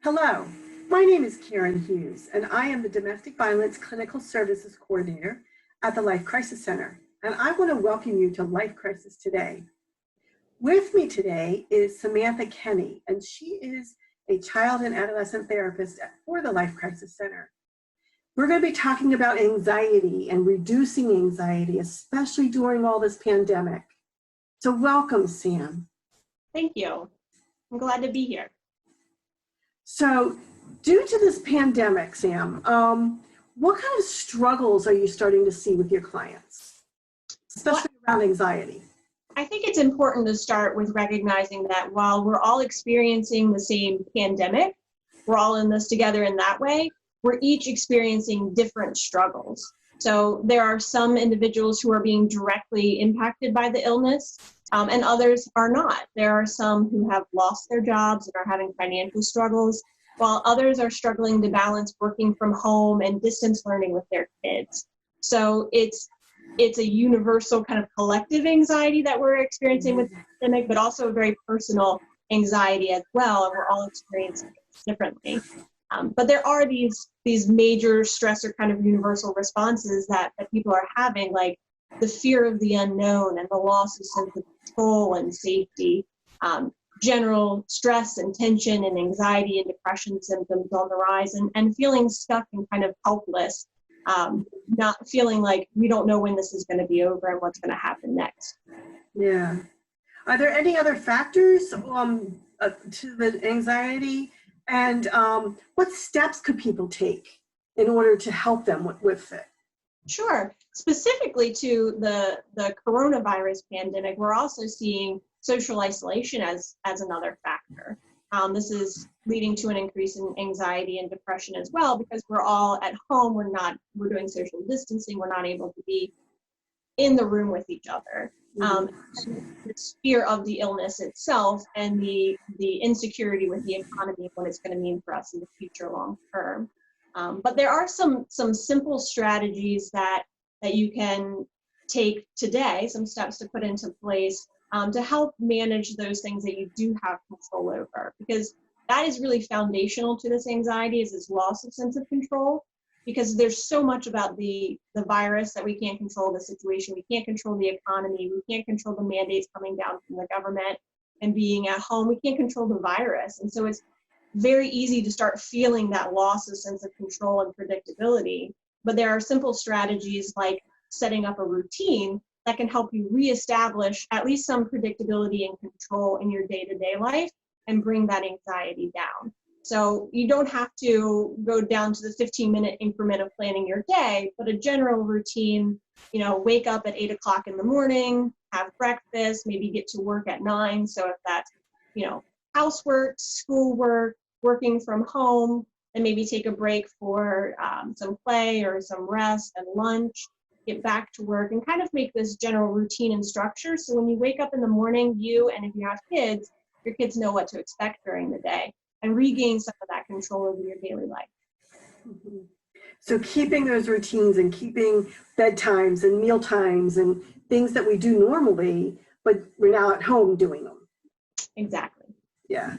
Hello, my name is Karen Hughes, and I am the Domestic Violence Clinical Services Coordinator at the Life Crisis Center, and I want to welcome you to Life Crisis Today. With me today is Samantha Kenney, and she is a child and adolescent therapist for the Life Crisis Center. We're going to be talking about anxiety and reducing anxiety, especially during all this pandemic. So welcome, Sam. Thank you. I'm glad to be here. So due to this pandemic, Sam, what kind of struggles are you starting to see with your clients, especially around anxiety? I think it's important to start with recognizing that while we're all experiencing the same pandemic, we're all in this together in that way, we're each experiencing different struggles. So there are some individuals who are being directly impacted by the illness, and others are not. There are some who have lost their jobs and are having financial struggles, while others are struggling to balance working from home and distance learning with their kids. So it's a universal kind of collective anxiety that we're experiencing with the pandemic, but also a very personal anxiety as well, and we're all experiencing it differently. But there are these major stressor kind of universal responses that people are having, like the fear of the unknown and the loss of sense of control and safety, general stress and tension and anxiety and depression symptoms on the rise, and feeling stuck and kind of helpless, not feeling like we don't know when this is going to be over and what's going to happen next. Yeah. Are there any other factors to the anxiety? And what steps could people take in order to help them with it? Sure. Specifically to the coronavirus pandemic, we're also seeing social isolation as another factor. This is leading to an increase in anxiety and depression as well, because we're all at home, we're doing social distancing, we're not able to be in the room with each other. The fear of the illness itself and the insecurity with the economy and what it's going to mean for us in the future long term. But there are some simple strategies that you can take today, some steps to put into place to help manage those things that you do have control over, because that is really foundational to this anxiety, is this loss of sense of control, because there's so much about the virus that we can't control, the situation, we can't control the economy, we can't control the mandates coming down from the government and being at home, we can't control the virus. And so it's very easy to start feeling that loss of sense of control and predictability. But there are simple strategies like setting up a routine that can help you reestablish at least some predictability and control in your day-to-day life and bring that anxiety down. So you don't have to go down to the 15-minute increment of planning your day, but a general routine, wake up at 8 o'clock in the morning, have breakfast, maybe get to work at 9. So if that's, housework, schoolwork, working from home, then maybe take a break for some play or some rest and lunch, get back to work, and kind of make this general routine and structure. So when you wake up in the morning, you, and if you have kids, your kids know what to expect during the day, and regain some of that control over your daily life. Mm-hmm. So keeping those routines and keeping bedtimes and meal times and things that we do normally, but we're now at home doing them. Exactly. Yeah.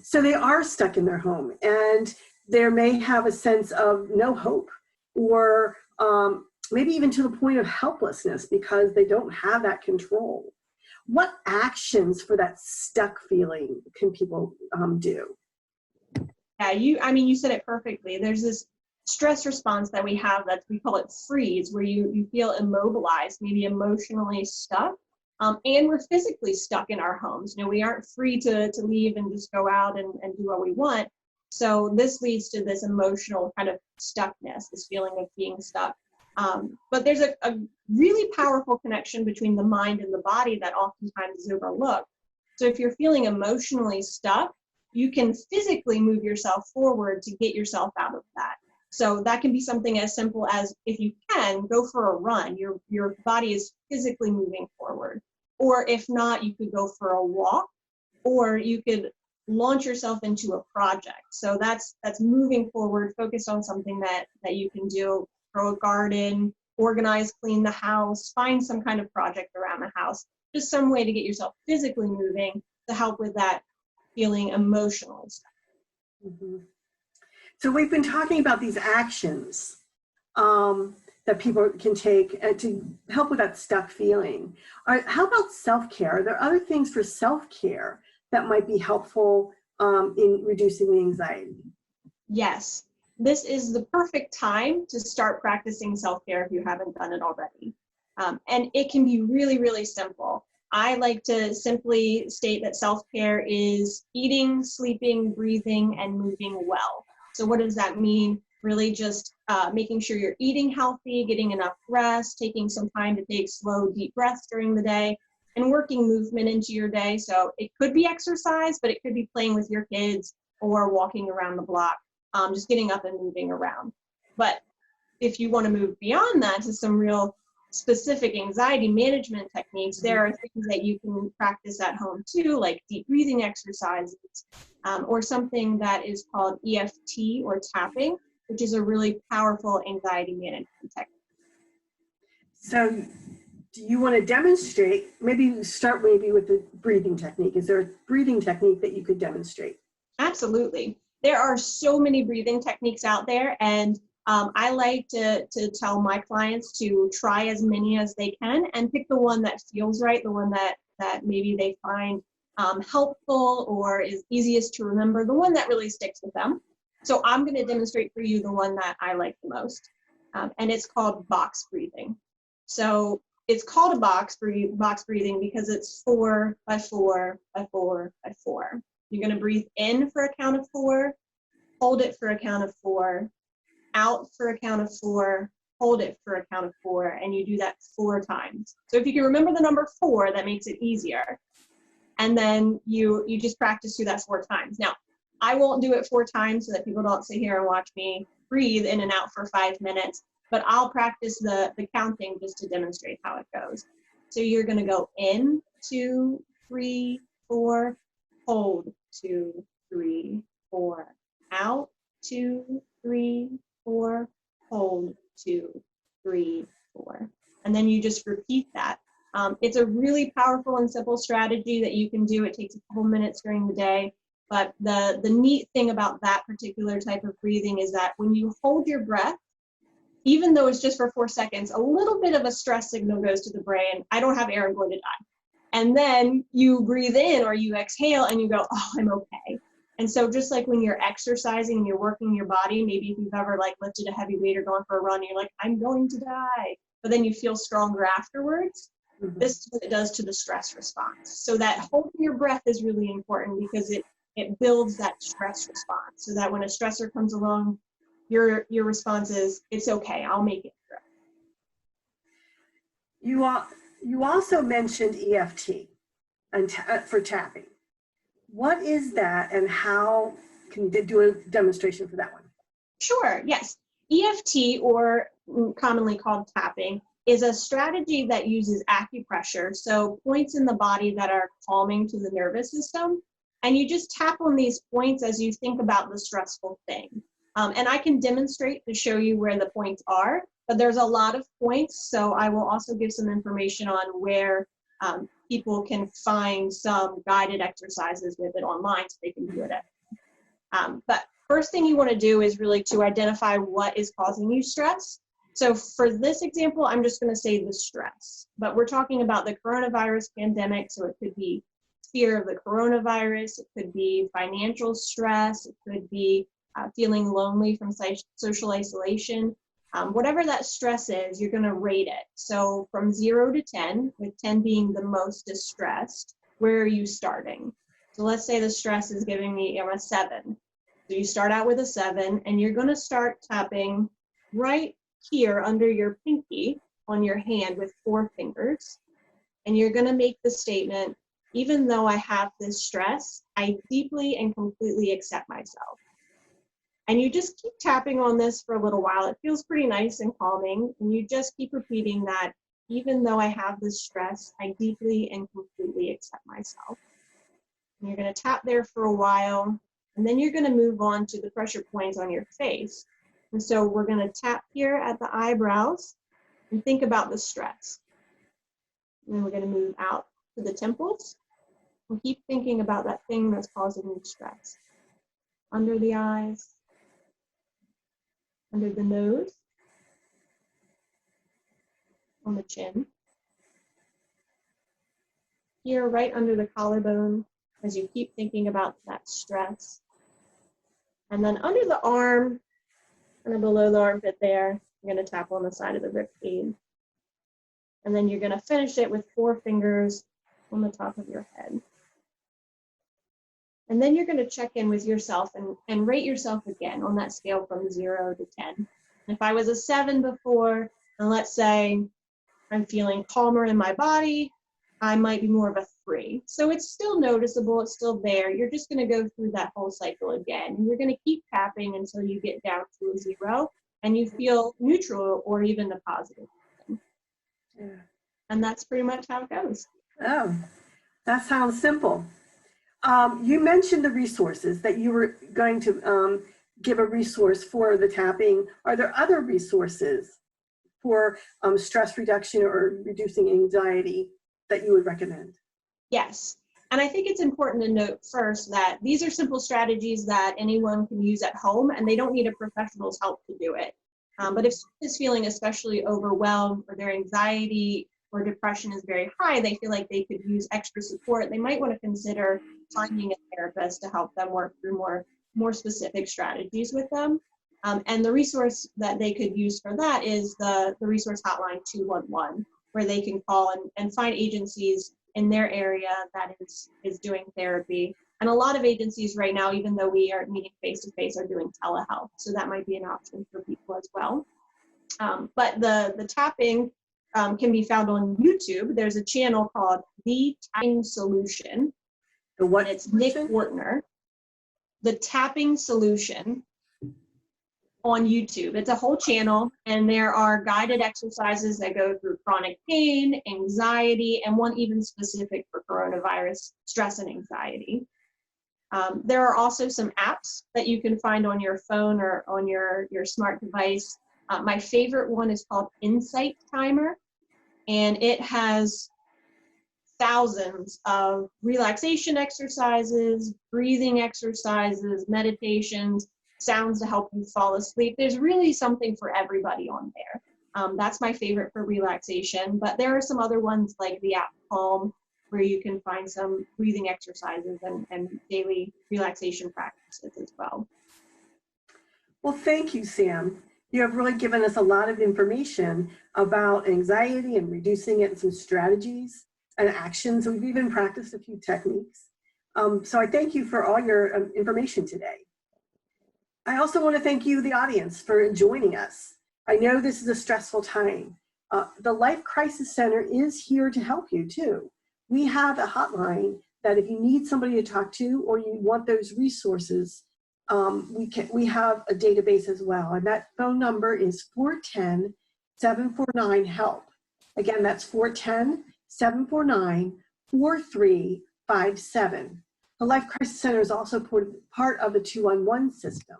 So they are stuck in their home, and they may have a sense of no hope, or maybe even to the point of helplessness because they don't have that control. What actions for that stuck feeling can people do? Yeah, you said it perfectly. There's this stress response that we have that we call it freeze, where you feel immobilized, maybe emotionally stuck, and we're physically stuck in our homes. We aren't free to leave and just go out and do what we want. So this leads to this emotional kind of stuckness, this feeling of being stuck. But there's a really powerful connection between the mind and the body that oftentimes is overlooked. So if you're feeling emotionally stuck, you can physically move yourself forward to get yourself out of that. So that can be something as simple as, if you can, go for a run. Your body is physically moving forward. Or if not, you could go for a walk, or you could launch yourself into a project. So that's moving forward, focused on something that you can do. Grow a garden, organize, clean the house, find some kind of project around the house, just some way to get yourself physically moving to help with that feeling emotionally stuck. Mhm. So we've been talking about these actions that people can take to help with that stuck feeling. How about self-care? Are there other things for self-care that might be helpful in reducing the anxiety? Yes, this is the perfect time to start practicing self-care if you haven't done it already. And it can be really, really simple. I like to simply state that self-care is eating, sleeping, breathing, and moving well. So what does that mean? Really just making sure you're eating healthy, getting enough rest, taking some time to take slow, deep breaths during the day, and working movement into your day. So it could be exercise, but it could be playing with your kids or walking around the block, just getting up and moving around. But if you want to move beyond that to some real specific anxiety management techniques, there are things that you can practice at home too, like deep breathing exercises, or something that is called EFT or tapping, which is a really powerful anxiety management technique. So do you want to demonstrate, maybe start with the breathing technique. Is there a breathing technique that you could demonstrate? Absolutely. There are so many breathing techniques out there, and I like to tell my clients to try as many as they can and pick the one that feels right, the one that maybe they find helpful or is easiest to remember, the one that really sticks with them. So I'm going to demonstrate for you the one that I like the most, and it's called box breathing. So it's called a box breathing because it's 4 by 4 by 4 by 4. You're going to breathe in for a count of 4, hold it for a count of 4, out for a count of 4, hold it for a count of 4, and you do that 4 times. So if you can remember the number 4, that makes it easier. And then you just practice through that 4 times. Now, I won't do it 4 times so that people don't sit here and watch me breathe in and out for 5 minutes, but I'll practice the counting just to demonstrate how it goes. So you're going to go in, 2, 3, 4, hold, 2, 3, 4, out, 2, 3, 4, hold, 2, 3, 4. And then you just repeat that. It's a really powerful and simple strategy that you can do. It takes a couple minutes during the day. But the neat thing about that particular type of breathing is that when you hold your breath, even though it's just for 4 seconds, a little bit of a stress signal goes to the brain. I don't have air, I'm going to die. And then you breathe in or you exhale and you go, oh, I'm okay. And so just like when you're exercising and you're working your body, maybe if you've ever like lifted a heavy weight or gone for a run, you're like, I'm going to die. But then you feel stronger afterwards. Mm-hmm. This is what it does to the stress response. So that holding your breath is really important because it builds that stress response so that when a stressor comes along, your response is, it's okay, I'll make it through. You also mentioned EFT and for tapping. What is that and how can you do a demonstration for that one? Sure, yes. EFT, or commonly called tapping, is a strategy that uses acupressure, so points in the body that are calming to the nervous system. And you just tap on these points as you think about the stressful thing. And I can demonstrate to show you where the points are, but there's a lot of points, so I will also give some information on where people can find some guided exercises with it online so they can do it at home. But first thing you want to do is really to identify what is causing you stress. So for this example, I'm just going to say the stress, but we're talking about the coronavirus pandemic, so it could be fear of the coronavirus, it could be financial stress, it could be feeling lonely from social isolation. Whatever that stress is, you're going to rate it. So from 0 to 10, with 10 being the most distressed, where are you starting? So let's say the stress is giving me a 7. So you start out with a 7, and you're going to start tapping right here under your pinky on your hand with 4 fingers. And you're going to make the statement, even though I have this stress, I deeply and completely accept myself. And you just keep tapping on this for a little while. It feels pretty nice and calming. And you just keep repeating that, even though I have this stress, I deeply and completely accept myself. And you're going to tap there for a while. And then you're going to move on to the pressure points on your face. And so we're going to tap here at the eyebrows and think about the stress. And then we're going to move out to the temples and keep thinking about that thing that's causing you stress. under the eyes, under the nose, on the chin. Here, right under the collarbone, as you keep thinking about that stress. And then under the arm, kind of below the armpit there, you're going to tap on the side of the ribcage. And then you're going to finish it with 4 fingers on the top of your head. And then you're going to check in with yourself and rate yourself again on that scale from 0 to 10. If I was a 7 before, and let's say I'm feeling calmer in my body, I might be more of a 3. So it's still noticeable, it's still there. You're just going to go through that whole cycle again. And you're going to keep tapping until you get down to a 0 and you feel neutral or even a positive. Yeah. And that's pretty much how it goes. Oh, that sounds simple. You mentioned the resources that you were going to give a resource for the tapping. Are there other resources for stress reduction or reducing anxiety that you would recommend? Yes. And I think it's important to note first that these are simple strategies that anyone can use at home, and they don't need a professional's help to do it. But if someone is feeling especially overwhelmed or their anxiety or depression is very high, they feel like they could use extra support, they might want to consider finding a therapist to help them work through more specific strategies with them. And the resource that they could use for that is the resource hotline 211, where they can call and find agencies in their area that is doing therapy. And a lot of agencies right now, even though we are meeting face-to-face, are doing telehealth. So that might be an option for people as well. But the tapping can be found on YouTube. There's a channel called The Tapping Solution. The what? It's Nick Wertner. The Tapping Solution on YouTube. It's a whole channel, and there are guided exercises that go through chronic pain, anxiety, and one even specific for coronavirus stress and anxiety. There are also some apps that you can find on your phone or on your smart device. My favorite one is called Insight Timer, and it has thousands of relaxation exercises, breathing exercises, meditations, sounds to help you fall asleep. There's really something for everybody on there. That's my favorite for relaxation, but there are some other ones like the app Calm, where you can find some breathing exercises and daily relaxation practices as well. Well, thank you, Sam. You have really given us a lot of information about anxiety and reducing it and some strategies and actions. We've even practiced a few techniques. So I thank you for all your information today. I also want to thank you, the audience, for joining us. I know this is a stressful time. The Life Crisis Center is here to help you too. We have a hotline that if you need somebody to talk to or you want those resources, we have a database as well. And that phone number is 410-749-HELP. Again, that's 410-749-4357. The Life Crisis Center is also part of the 211 system.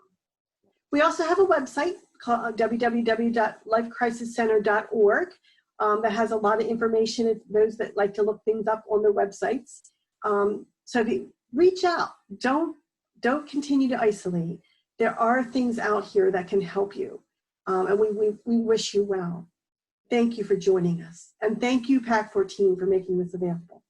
We also have a website called www.lifecrisiscenter.org that has a lot of information for those that like to look things up on their websites. So if you reach out, don't continue to isolate. There are things out here that can help you, and we wish you well. Thank you for joining us, and thank you, PAC 14, for making this available.